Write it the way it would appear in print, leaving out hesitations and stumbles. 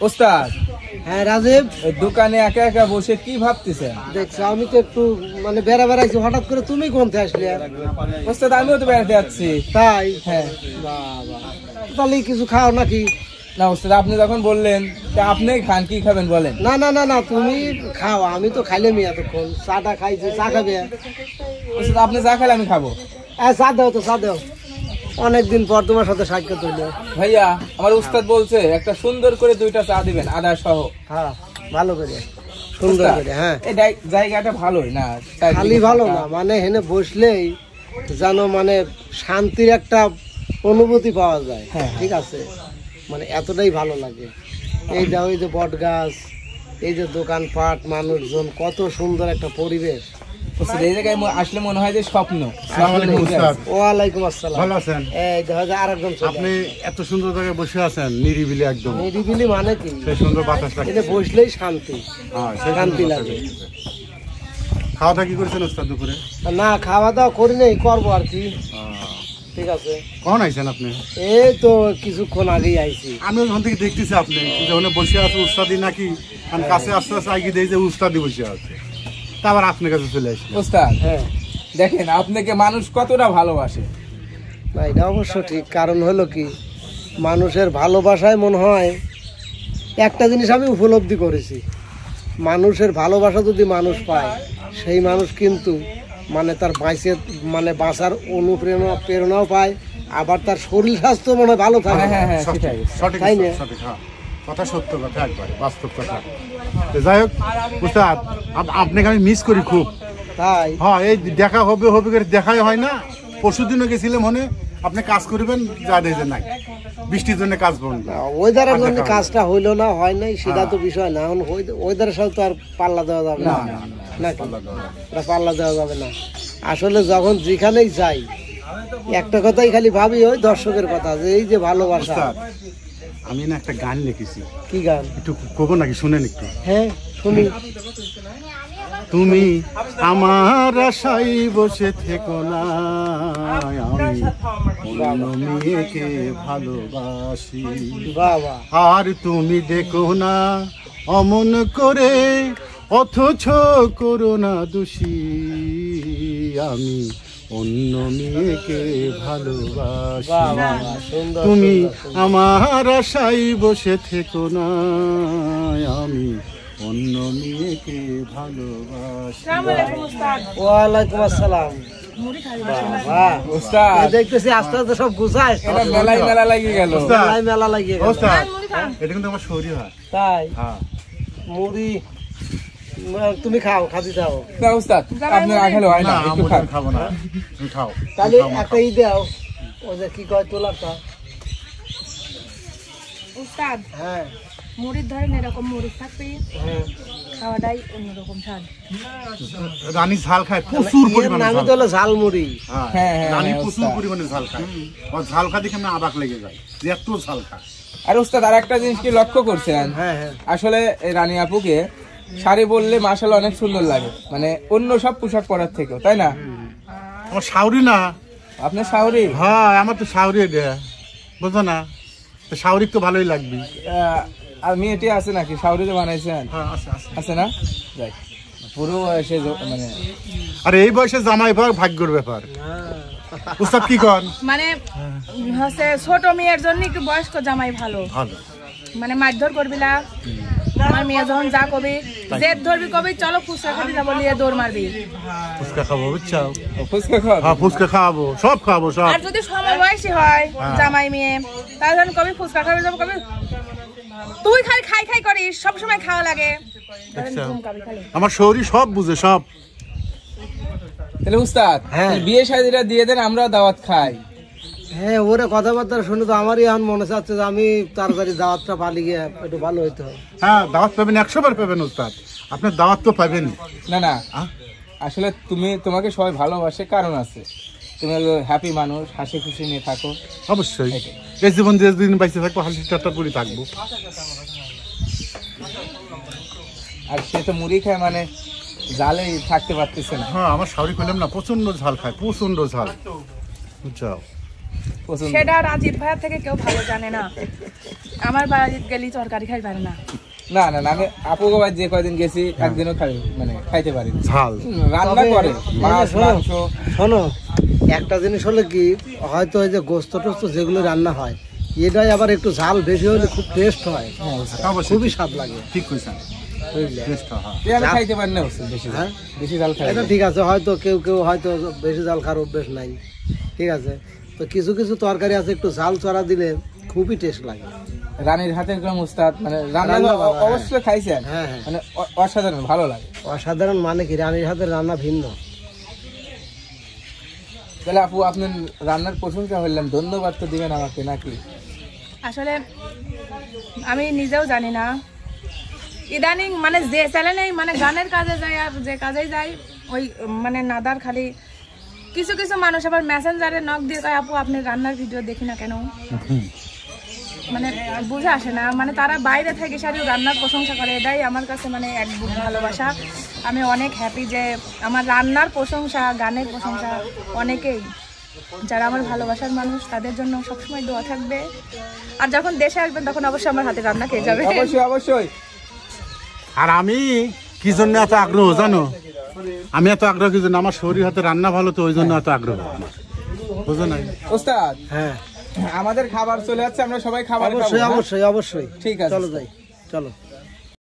ওস্তাদ। হ্যাঁ রাজীব, দোকানে একা একা বসে কি ভাবতেছেন? দেখছো আমি তো একটু মানে বেড়াইছি, হঠাৎ করে তুমি কোনতে আসলে? ওস্তাদ আমিও তো বেড়াতে যাচ্ছি। তাই? হ্যাঁ। বাবা, তাহলে কিছু খাও নাকি? না ওস্তাদ, আপনি যখন বললেন আপনি খান, কি খাবেন বলেন? না না না না, তুমি খাও, আমি তো খাইলে মি এতক্ষণ চাটা খাইছি। চা খাবে? ওস্তাদ আপনি চা খেলে আমি খাবো। চা দাও তো, চা দাও, অনেকদিন পর তোমার সাথে সাক্ষাৎ হইলো। ভাইয়া আমার উস্তাদ বলছে একটা সুন্দর করে 2টা চা দিবেন, আদা সহ। হ্যাঁ ভালো করে, সুন্দর করে। হ্যাঁ এই জায়গাটা ভালোই না, খালি ভালো না, মানে হেনে বসলেই যেন মানে শান্তির একটা অনুভূতি পাওয়া যায়। হ্যাঁ ঠিক আছে, মানে এতটাই ভালো লাগে। এই দাও, এই যে বট গাছ, এই যে দোকানপাট, মানুষজন, কত সুন্দর একটা পরিবেশ। এই জায়গায় আসলে মনে হয় যে স্বপ্ন। ওয়ালাইকুম আসসালাম। ভালো আছেন? এই দেখা যায় আরেকজন। আপনি এত সুন্দর জায়গায় বসে আছেন, নিরিবিলি একদম। নিরিবিলি মানে কি? সেই সুন্দর বাতাস লাগে, এটা বসলেই শান্তি, শান্তি লাগে। খাওয়া দাওয়া কি করেছেন ওস্তাদ দুপুরে? না খাওয়া দাওয়া করি নাই, করবো আর কি। ঠিক আছে। কখন আইছেন আপনি? এই তো কিছুক্ষণ আগেই আইছি। আমি ওখান থেকে দেখতেছি আপনি যখন বসে আছে উস্তাদি নাকি, আমি কাছে আস্তে আস্তে আগে দেখি যে উস্তাদি বসে আছে, তারপর আপনার কাছে চলে আসি। ওস্তাদ হ্যাঁ দেখেন আপনাকে মানুষ কতটা ভালোবাসে। না এটা অবশ্য ঠিক, কারণ হলো কি, মানুষের ভালোবাসায় মনে হয় একটা জিনিস আমি উপলব্ধি করেছি, মানুষের ভালোবাসা যদি মানুষ পায়, সেই মানুষ কিন্তু মানে তার মানে বাঁচার প্রেরণাও পায়, আবার তার শরীর স্বাস্থ্য মনে ভালো থাকে। সঠিক, কথা সত্য কথা, একবারে বাস্তব কথা। যাই হোক উস্তাদ, আপনাকে আমি মিস করি খুব। তাই? হ্যাঁ, এই দেখা হবে হবে করে দেখাই হয় না। পরশুদিনও গেছিলাম, মনে আপনি কাজ করবেন, যা দেখে নাই বৃষ্টির জন্য কাজ করুন, ওয়েদারের জন্য কাজটা হইলো না, হয় নাই, সেটা তো বিষয় না। এখন ওয়েদারের সাথে তো আর পাল্লা দেওয়া যাবে না, পাল্লা দেওয়া যাবে না। আসলে যখন যেখানেই যাই একটা কথাই খালি ভাবি, ওই দর্শকের কথা, যে এই যে ভালোবাসা। আমি না একটা গান লিখেছি। কি গান? একটু কব নাকি, শুনেন একটু? হ্যাঁ শুনি। তুমি আমার আশায় বসে থেকো না, আমি অন্য মেয়েকে ভালোবাসি। বাবা, আর তুমি দেখো না অমন করে, অথচ করো না দোষী, আমি অন্য মেয়েকে ভালোবাসি। তুমি আমার আশায় বসে থেকো না, আমি অন্য মেয়েকে ভালোবাসি। ওয়ালাইকুম আসসালাম। দেখতেছি আস্তে আস্তে সব গুছায়, মেলা লাগিয়ে গেল। মেলা লাগিয়ে গেল। এটা কিন্তু আমার শরীর হয়। তাই? মুড়ি তুমি খাও, খাদি খাও। না উস্তাদ আপনি না খেলে হয় না, একটু খাবো না, তুমি খাও। তাহলে একটা ই দাও, ওই যে কি কয় তোলাটা। উস্তাদ হ্যাঁ, মুড়ির ধরেন এরকম মুড়ি থাকবে, খাওয়াটাই অন্যরকম স্বাদ। রানী ঝাল খায় প্রচুর পরিমাণে, নামই তো হলো ঝাল মুড়ি। হ্যাঁ রানী প্রচুর পরিমাণে ঝাল খায়, আর ঝাল খা দেখে আমি আবাক লেগে যায় যে এত ঝাল খায়। আর উস্তাদ আর একটা জিনিস কি লক্ষ্য করছেন? আসলে রানী আপুকে শাড়ি বললে মাশাআল্লাহ অনেক সুন্দর লাগে, মানে অন্য সব পোশাক পরার থেকেও, তাই না? আমার শাওরি না। আপনার শাওরি? হ্যাঁ আমার তো শাওরি দেয়া, বুঝো না, তো শাওরি তো ভালোই লাগবে। আর মেয়েটি আছে নাকি শাওরি যে বানাইছেন? আছে না? যাই পুরো বয়সে মানে, আরে এই বয়সে জামাই পাওয়ার ভাগ্যের ব্যাপার। উস্তাদ কি কর? মানে হচ্ছে ছোট মেয়ের জন্য একটু বয়স্ক জামাই ভালো, মানে মারধর করবি না। আমার মেয়ে যখন যা কবি, জেদ ধরবি কবি, চলো ফুচকা খাবি যাবো, নিয়ে দৌড় মারবি। ফুচকা খাবো, বুঝছো? ফুচকা খাবো? হ্যাঁ ফুচকা খাবো, সব খাবো সব। আর যদি সমবয়সী হয় জামাই মেয়ে, তাহলে যখন কবি ফুচকা খাবি যাবো, কবি তুই খালি খাই খাই করিস, সবসময় খাওয়া লাগে। আমার শরীর সব বুঝে, সব। তাহলে উস্তাদ বিয়ে শাদীটা দিয়ে দেন, আমরা দাওয়াত খাই। হ্যাঁ, ওরে কথাবার্তা শুনে তো আমারই এখন মনে চাচ্ছে যে আমি তাড়াতাড়ি দাওয়াতটা পালিয়ে গিয়ে একটু ভালো হইতে হয়। হ্যাঁ দাওয়াত পাবেন, 100 বার পাবেন উস্তাদ, আপনার দাওয়াত তো পাবেন। না না আসলে তোমাকে সবাই ভালোবাসে, কারণ আছে, তুমি হ্যাপি মানুষ, হাসি খুশি নিয়ে থাকো। অবশ্যই, এই জীবন যে দিন বাইসে থাকবো হাসি ঠাট্টা করে থাকবো। আর সে তো মুড়ি খায়, মানে জালেই থাকতে পারতেছে না। হ্যাঁ আমার শাওরি করলাম না, প্রচন্ড ঝাল খায়, প্রচন্ড ঝাল, বুঝছো? পছন্দ। সেটা রাজীব ভাইয়ের থেকে কেউ ভালো জানে না। আমার বাড়িতে গেলি তরকারি খাই পারে না। না না না, আমি আপু বাবা যে কয়দিন গেছি একদিনও খাই মানে খাইতে পারি না। ঝাল রান্না করে মাছ মাংস। শোনো, একটা জিনিস হলো কি, হয়তো ওই যে গোস্ত টোস্ত যেগুলো রান্না হয়, এটাই আবার একটু ঝাল বেশি হলে খুব টেস্ট হয়, খুবই স্বাদ লাগে। ঠিক কইছেন, বুঝলে? আমি খাইতে পারি না বেশি, হ্যাঁ বেশি জাল খাই এটা ঠিক আছে, হয়তো কেউ কেউ হয়তো বেশি জাল খাওয়ার অভ্যেস নাই, ঠিক আছে। তো কিছু কিছু তরকারি আছে একটু ঝাল চড়া দিলে খুবই টেস্ট লাগে। রানীর হাতের গ্রাম উস্তাদ মানে রান্না অবশ্যই খাইছেন, হ্যাঁ হ্যাঁ, মানে অসাধারণ ভালো লাগে। অসাধারণ মানে কি, রানীর হাতের রান্না ভিন্ন। তাহলে আপু আপনি রান্নার প্রশংসা হইলাম, ধন্যবাদ তো দিবেন আমাকে নাকি? আসলে আমি নিজেও জানি না, ইদানিং মানে যে চ্যানেলেই মানে গানের কাজে যায় আর যে কাজেই যায় ওই মানে নাদার খালি কিছু কিছু মানুষ আবার মেসেঞ্জারে নক দিয়ে কয় আপু আপনি রান্নার ভিডিও দেখি না কেন, মানে বুঝে আসে না। মানে তারা বাইরে থেকে সারি রান্নার প্রশংসা করে, এটাই আমার কাছে মানে এক বুক ভালোবাসা। আমি অনেক হ্যাপি যে আমার রান্নার প্রশংসা, গানের প্রশংসা অনেকেই, যারা আমার ভালোবাসার মানুষ তাদের জন্য সবসময় দোয়া থাকবে। আর যখন দেশে আসবেন তখন অবশ্যই আমার হাতে রান্না খেয়ে যাবে। অবশ্যই অবশ্যই। আর আমি কি জন্য এত আগ্রহ জানো, আমি এত আগ্রহ কি জন্য, আমার শরীর হাতে রান্না ভালো তো ওই জন্য এত আগ্রহ আমার, বুঝো না? ওস্তাদ হ্যাঁ আমাদের খাবার চলে যাচ্ছে, আমরা সবাই খাবার খাবো। অবশ্যই অবশ্যই অবশ্যই, ঠিক আছে, চলো যাই, চলো।